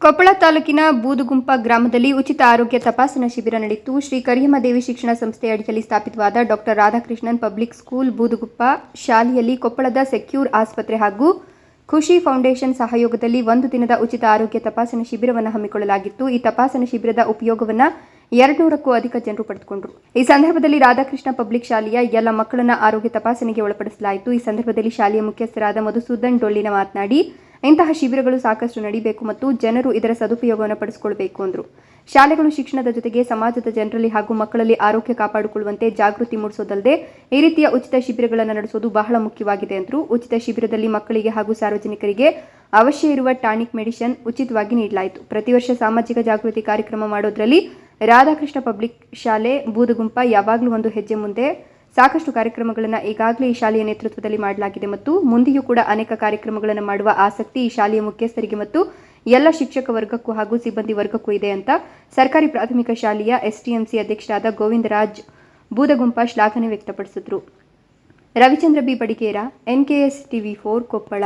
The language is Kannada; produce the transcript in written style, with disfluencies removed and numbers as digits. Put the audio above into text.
ಕೊಪ್ಪಳ ತಾಲೂಕಿನ ಬೂದುಗುಂಪ ಗ್ರಾಮದಲ್ಲಿ ಉಚಿತ ಆರೋಗ್ಯ ತಪಾಸಣಾ ಶಿಬಿರ ನಡೆಯಿತು. ಶ್ರೀ ಕರಿಯಮ್ಮದೇವಿ ಶಿಕ್ಷಣ ಸಂಸ್ಥೆ ಅಡಿಯಲ್ಲಿ ಸ್ಥಾಪಿತವಾದ ಡಾಕ್ಟರ್ ರಾಧಾಕೃಷ್ಣನ್ ಪಬ್ಲಿಕ್ ಸ್ಕೂಲ್ ಬೂದುಗುಂಪ ಶಾಲೆಯಲ್ಲಿ ಕೊಪ್ಪಳದ ಸೆಕ್ಯೂರ್ ಆಸ್ಪತ್ರೆ ಹಾಗೂ ಖುಷಿ ಫೌಂಡೇಶನ್ ಸಹಯೋಗದಲ್ಲಿ ಒಂದು ದಿನದ ಉಚಿತ ಆರೋಗ್ಯ ತಪಾಸಣಾ ಶಿಬಿರವನ್ನು ಹಮ್ಮಿಕೊಳ್ಳಲಾಗಿತ್ತು. ಈ ತಪಾಸಣಾ ಶಿಬಿರದ ಉಪಯೋಗವನ್ನು 200ಕ್ಕೂ ಅಧಿಕ ಜನರು ಪಡೆದುಕೊಂಡರು. ಈ ಸಂದರ್ಭದಲ್ಲಿ ರಾಧಾಕೃಷ್ಣ ಪಬ್ಲಿಕ್ ಶಾಲೆಯ ಎಲ್ಲ ಮಕ್ಕಳನ್ನ ಆರೋಗ್ಯ ತಪಾಸಣೆಗೆ ಒಳಪಡಿಸಲಾಯಿತು. ಈ ಸಂದರ್ಭದಲ್ಲಿ ಶಾಲೆಯ ಮುಖ್ಯಸ್ಥರಾದ ಮಧುಸೂದನ್ ಡೊಳ್ಳಿನ ಮಾತನಾಡಿ, ಇಂತಹ ಶಿಬಿರಗಳು ಸಾಕಷ್ಟು ನಡೆಯಬೇಕು ಮತ್ತು ಜನರು ಇದರ ಸದುಪಯೋಗವನ್ನು ಪಡಿಸಿಕೊಳ್ಳಬೇಕು ಎಂದರು. ಶಾಲೆಗಳು ಶಿಕ್ಷಣದ ಜೊತೆಗೆ ಸಮಾಜದ ಜನರಲ್ಲಿ ಹಾಗೂ ಮಕ್ಕಳಲ್ಲಿ ಆರೋಗ್ಯ ಕಾಪಾಡಿಕೊಳ್ಳುವಂತೆ ಜಾಗೃತಿ ಮೂಡಿಸೋದಲ್ಲದೆ ಈ ರೀತಿಯ ಉಚಿತ ಶಿಬಿರಗಳನ್ನು ನಡೆಸೋದು ಬಹಳ ಮುಖ್ಯವಾಗಿದೆ ಎಂದರು. ಉಚಿತ ಶಿಬಿರದಲ್ಲಿ ಮಕ್ಕಳಿಗೆ ಹಾಗೂ ಸಾರ್ವಜನಿಕರಿಗೆ ಅವಶ್ಯ ಇರುವ ಟಾನಿಕ್ ಮೆಡಿಸಿನ್ ಉಚಿತವಾಗಿ ನೀಡಲಾಯಿತು. ಪ್ರತಿ ವರ್ಷ ಸಾಮಾಜಿಕ ಜಾಗೃತಿ ಕಾರ್ಯಕ್ರಮ ಮಾಡೋದ್ರಲ್ಲಿ ರಾಧಾಕೃಷ್ಣ ಪಬ್ಲಿಕ್ ಶಾಲೆ ಬೂದುಗುಂಪ ಯಾವಾಗಲೂ ಒಂದು ಹೆಜ್ಜೆ ಮುಂದೆ. ಸಾಕಷ್ಟು ಕಾರ್ಯಕ್ರಮಗಳನ್ನು ಈಗಾಗಲೇ ಈ ಶಾಲೆಯ ನೇತೃತ್ವದಲ್ಲಿ ಮಾಡಲಾಗಿದೆ ಮತ್ತು ಮುಂದೆಯೂ ಕೂಡ ಅನೇಕ ಕಾರ್ಯಕ್ರಮಗಳನ್ನು ಮಾಡುವ ಆಸಕ್ತಿ ಈ ಶಾಲೆಯ ಮುಖ್ಯಸ್ಥರಿಗೆ ಮತ್ತು ಎಲ್ಲ ಶಿಕ್ಷಕ ವರ್ಗಕ್ಕೂ ಹಾಗೂ ಸಿಬ್ಬಂದಿ ವರ್ಗಕ್ಕೂ ಇದೆ ಅಂತ ಸರ್ಕಾರಿ ಪ್ರಾಥಮಿಕ ಶಾಲೆಯ ಎಸ್ಟಿಎಂಸಿ ಅಧ್ಯಕ್ಷರಾದ ಗೋವಿಂದರಾಜ್ ಬೂದಗುಂಪ ಶ್ಲಾಘನೆ ವ್ಯಕ್ತಪಡಿಸಿದರು. Ravichandra B Badiger, NKS TV4 Koppal.